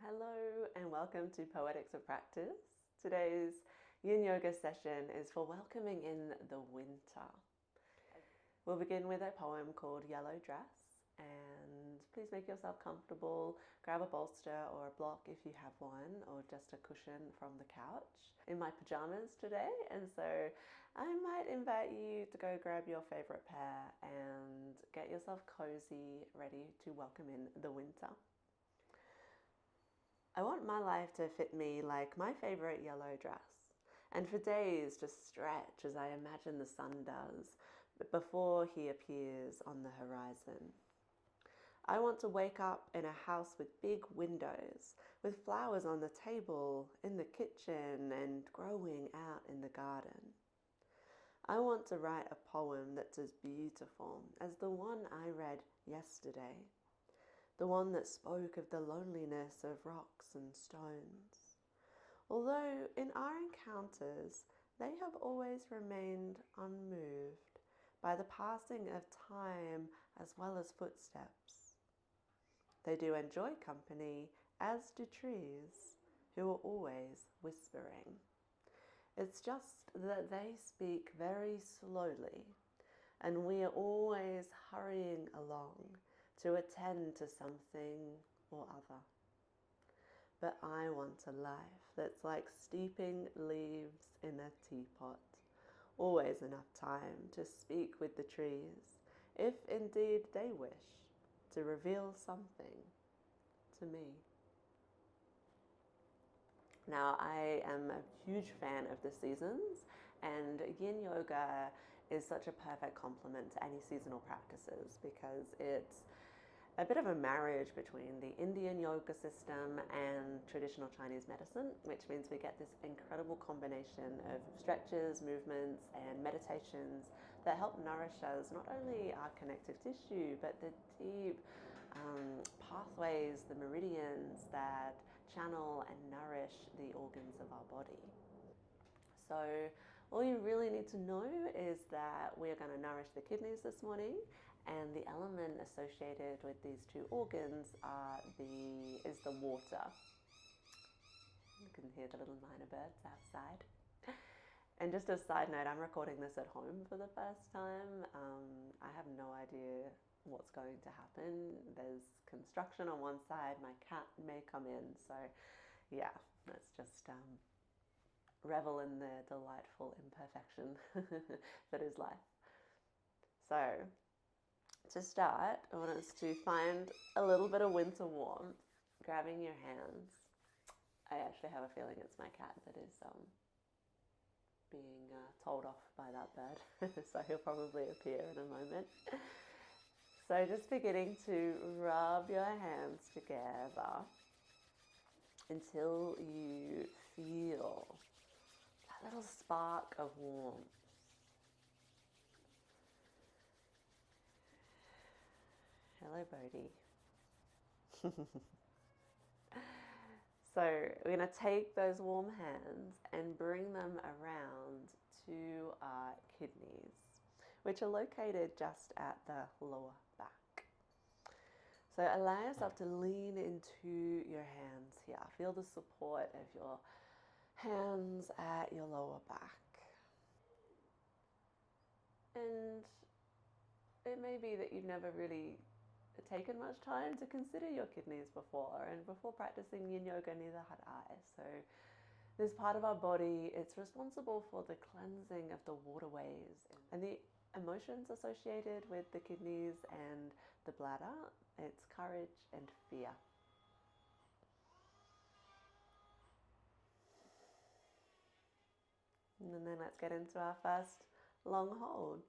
Hello and welcome to Poetics of Practice. Today's Yin Yoga session is for welcoming in the winter. We'll begin with a poem called Yellow Dress, and please make yourself comfortable. Grab a bolster or a block if you have one, or just a cushion from the couch. In my pajamas today, and so I might invite you to go grab your favorite pair and get yourself cozy, ready to welcome in the winter. I want my life to fit me like my favorite yellow dress, and for days just stretch as I imagine the sun does before he appears on the horizon. I want to wake up in a house with big windows, with flowers on the table, in the kitchen, and growing out in the garden. I want to write a poem that's as beautiful as the one I read yesterday, the one that spoke of the loneliness of rocks and stones. Although in our encounters, they have always remained unmoved by the passing of time as well as footsteps. They do enjoy company, as do trees, who are always whispering. It's just that they speak very slowly, and we are always hurrying along to attend to something or other. But I want a life that's like steeping leaves in a teapot, always enough time to speak with the trees, if indeed they wish to reveal something to me. Now, I am a huge fan of the seasons, and Yin Yoga is such a perfect complement to any seasonal practices because it's a bit of a marriage between the Indian yoga system and traditional Chinese medicine, which means we get this incredible combination of stretches, movements, and meditations that help nourish us, not only our connective tissue, but the deep pathways, the meridians that channel and nourish the organs of our body. So all you really need to know is that we are going to nourish the kidneys this morning, and the element associated with these two organs is the water. You can hear the little minor birds outside. And just a side note, I'm recording this at home for the first time. I have no idea what's going to happen. There's construction on one side, my cat may come in, so yeah, let's just revel in the delightful imperfection that is life. So, to start, I want us to find a little bit of winter warmth, grabbing your hands. I actually have a feeling it's my cat that is being told off by that bird, so he'll probably appear in a moment. So just beginning to rub your hands together until you feel that little spark of warmth. Hello, Bodhi. So we're going to take those warm hands and bring them around to our kidneys, which are located just at the lower back. So allow yourself to lean into your hands here. Feel the support of your hands at your lower back. And it may be that you've never really taken much time to consider your kidneys before, and before practicing Yin Yoga neither had I. So this part of our body, it's responsible for the cleansing of the waterways and the emotions associated with the kidneys and the bladder. It's courage and fear. And then let's get into our first long hold.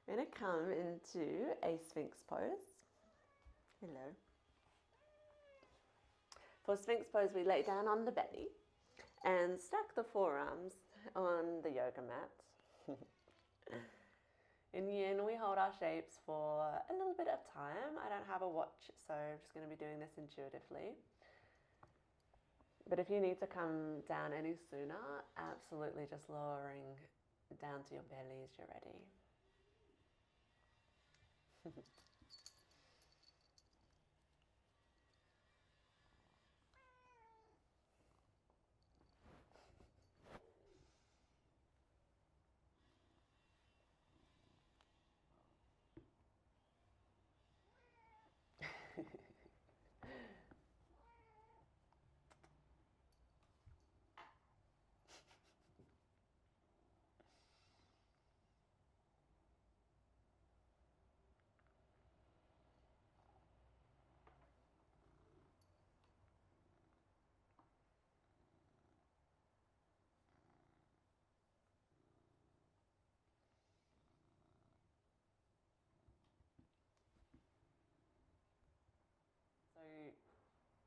We're going to come into a Sphinx pose. Hello. For Sphinx pose, we lay down on the belly and stack the forearms on the yoga mat. In Yin, we hold our shapes for a little bit of time. I don't have a watch, so I'm just going to be doing this intuitively. But if you need to come down any sooner, absolutely just lowering down to your belly as you're ready.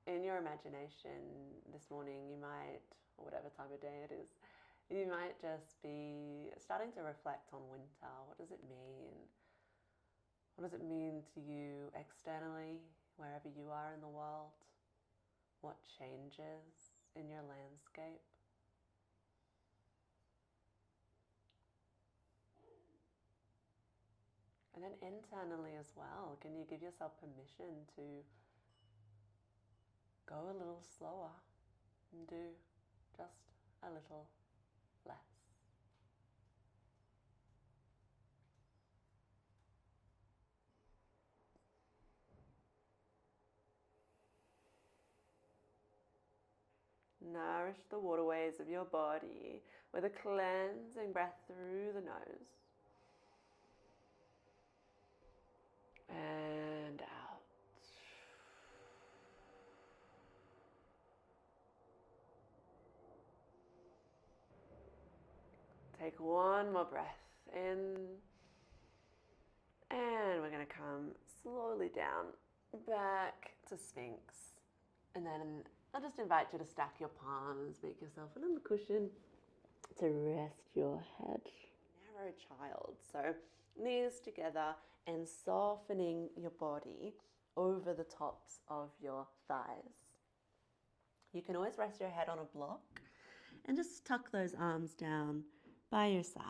in your imagination this morning, you might, or whatever time of day it is, you might just be starting to reflect on winter. What does it mean? What does it mean to you externally, wherever you are in the world? What changes in your landscape? And then internally as well, can you give yourself permission to go a little slower and do just a little less? Nourish the waterways of your body with a cleansing breath through the nose and out. Take one more breath in, and we're going to come slowly down back to Sphinx. And then I'll just invite you to stack your palms, make yourself a little cushion to rest your head. Narrow child. So knees together and softening your body over the tops of your thighs. You can always rest your head on a block and just tuck those arms down by your side.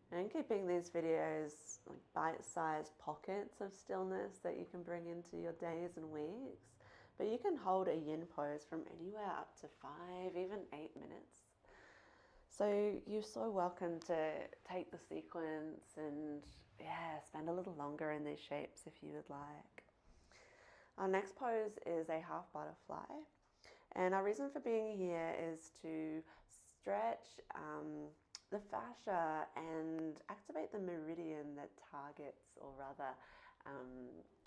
And keeping these videos like bite-sized pockets of stillness that you can bring into your days and weeks. But you can hold a yin pose from anywhere up to 5, even 8 minutes. So you're so welcome to take the sequence and spend a little longer in these shapes if you would like. Our next pose is a half butterfly. And our reason for being here is to stretch the fascia and activate the meridian that targets, or rather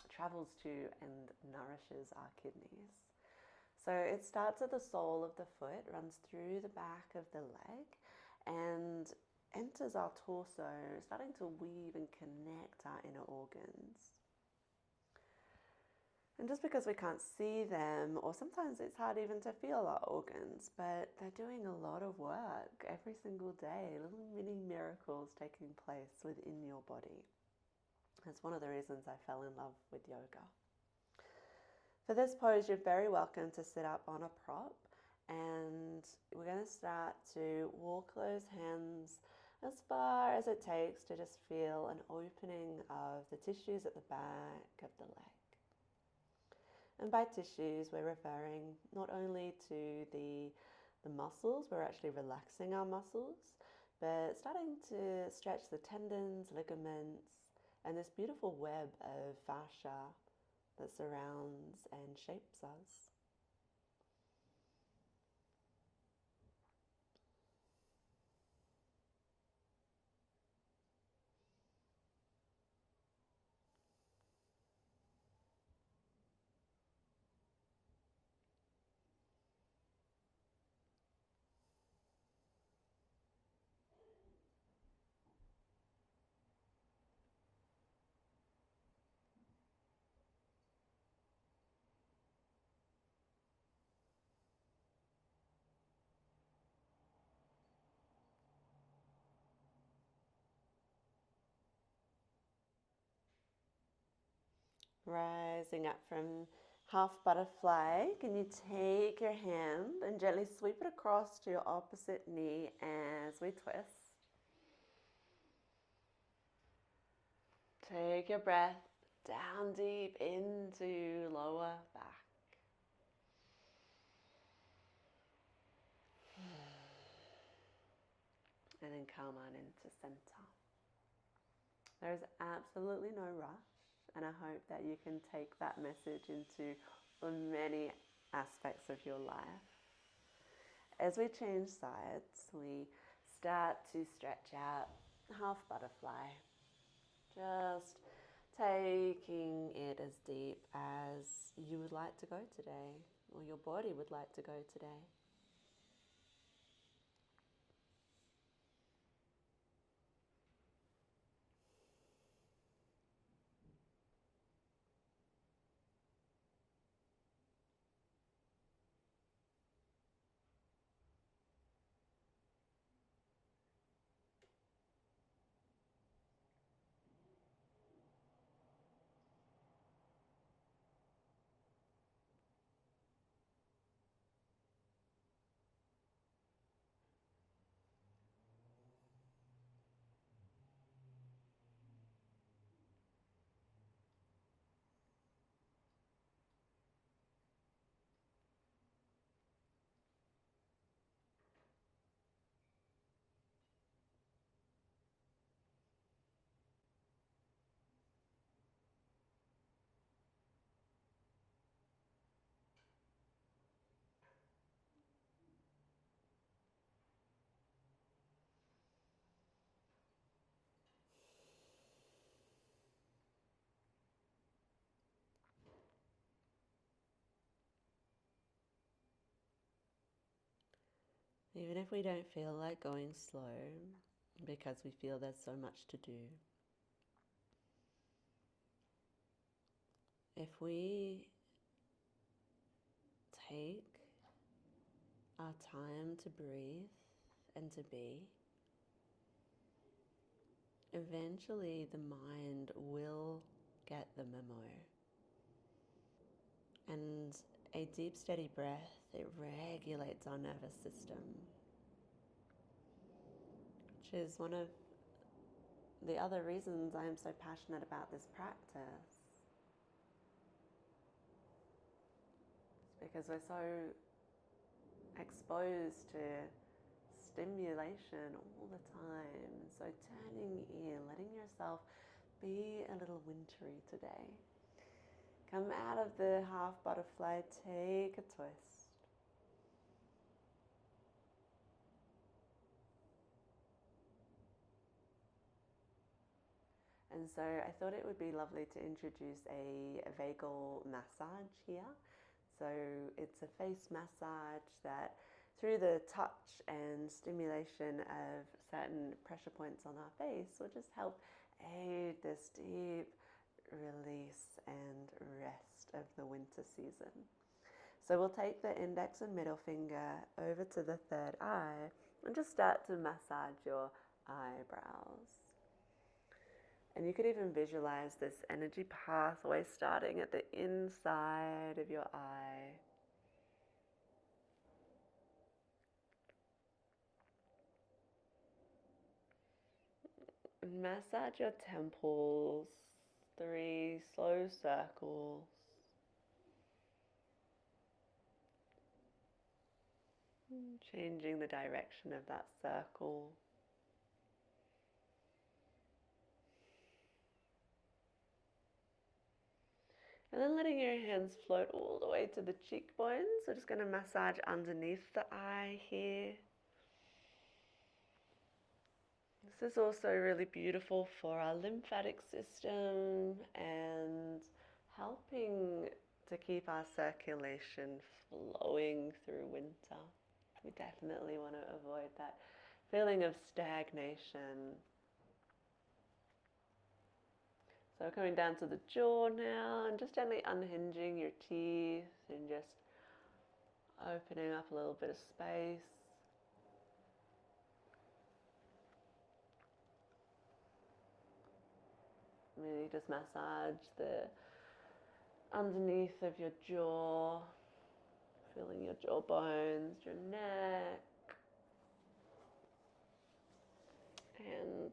travels to and nourishes our kidneys. So it starts at the sole of the foot, runs through the back of the leg, and enters our torso, starting to weave and connect our inner organs. And just because we can't see them, or sometimes it's hard even to feel our organs, but they're doing a lot of work every single day, little mini miracles taking place within your body. That's one of the reasons I fell in love with yoga. For this pose, you're very welcome to sit up on a prop, and we're going to start to walk those hands as far as it takes to just feel an opening of the tissues at the back of the leg. And by tissues, we're referring not only to the muscles, we're actually relaxing our muscles, but starting to stretch the tendons, ligaments, and this beautiful web of fascia that surrounds and shapes us. Rising up from half butterfly, can you take your hand and gently sweep it across to your opposite knee as we twist? Take your breath down deep into lower back. And then come on into center. There's absolutely no rush, and I hope that you can take that message into many aspects of your life. As we change sides, we start to stretch out half butterfly. Just taking it as deep as you would like to go today, or your body would like to go today. Even if we don't feel like going slow, because we feel there's so much to do, if we take our time to breathe and to be, eventually the mind will get the memo. And a deep, steady breath, it regulates our nervous system, which is one of the other reasons I am so passionate about this practice. It's because we're so exposed to stimulation all the time. So turning in, letting yourself be a little wintry today. Come out of the half butterfly, take a twist. And so I thought it would be lovely to introduce a vagal massage here. So it's a face massage that, through the touch and stimulation of certain pressure points on our face, will just help aid this deep release and rest of the winter season. So we'll take the index and middle finger over to the third eye and just start to massage your eyebrows. And you could even visualize this energy pathway starting at the inside of your eye. And massage your temples, 3 slow circles. Changing the direction of that circle. And then letting your hands float all the way to the cheekbones. So just going to massage underneath the eye here. This is also really beautiful for our lymphatic system and helping to keep our circulation flowing through winter. We definitely want to avoid that feeling of stagnation. So coming down to the jaw now and just gently unhinging your teeth and just opening up a little bit of space. Really just massage the underneath of your jaw, feeling your jaw bones, your neck. And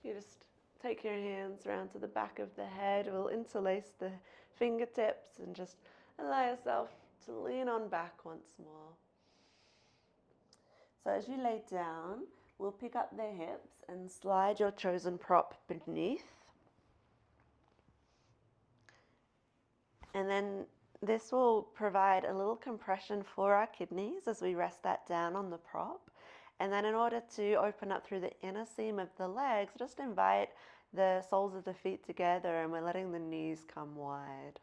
you just take your hands around to the back of the head. We'll interlace the fingertips and just allow yourself to lean on back once more. So as you lay down, we'll pick up the hips and slide your chosen prop beneath. And then this will provide a little compression for our kidneys as we rest that down on the prop. And then in order to open up through the inner seam of the legs, just invite the soles of the feet together, and we're letting the knees come wide.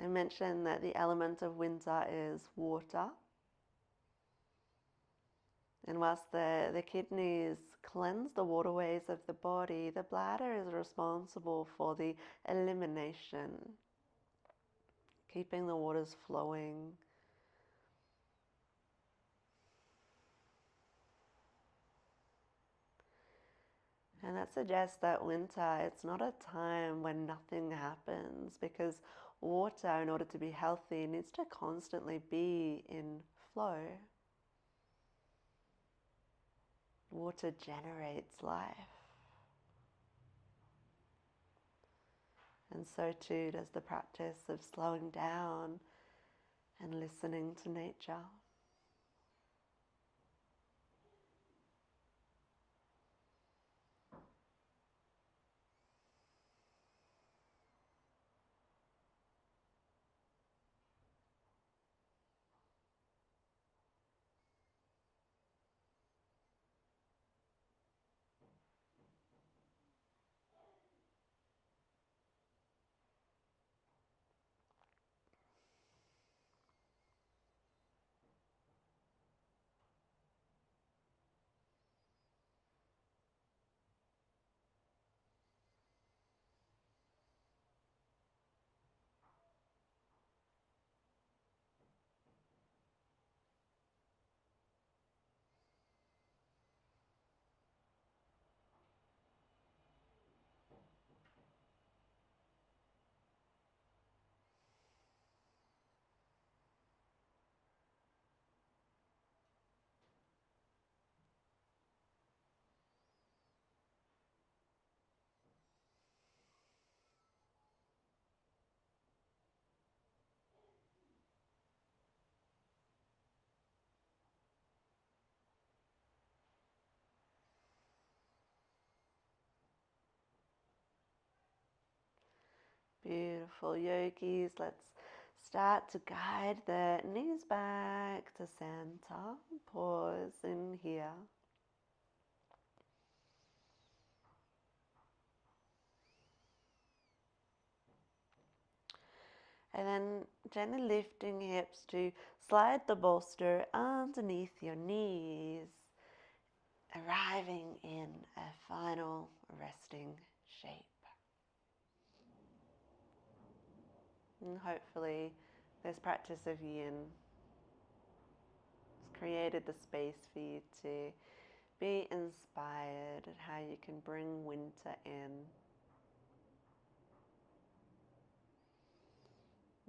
I mentioned that the element of winter is water. And whilst the kidneys cleanse the waterways of the body, the bladder is responsible for the elimination, keeping the waters flowing. And that suggests that winter, it's not a time when nothing happens, because water, in order to be healthy, needs to constantly be in flow. Water generates life. And so too does the practice of slowing down and listening to nature. Beautiful yogis. Let's start to guide the knees back to center. Pause in here. And then gently lifting hips to slide the bolster underneath your knees, arriving in a final resting shape. And hopefully this practice of yin has created the space for you to be inspired at how you can bring winter in.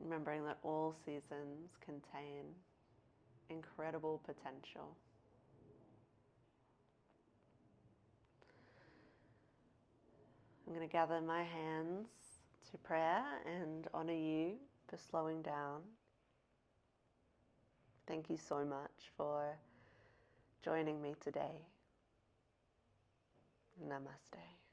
Remembering that all seasons contain incredible potential. I'm going to gather my hands to prayer and honor you for slowing down. Thank you so much for joining me today. Namaste.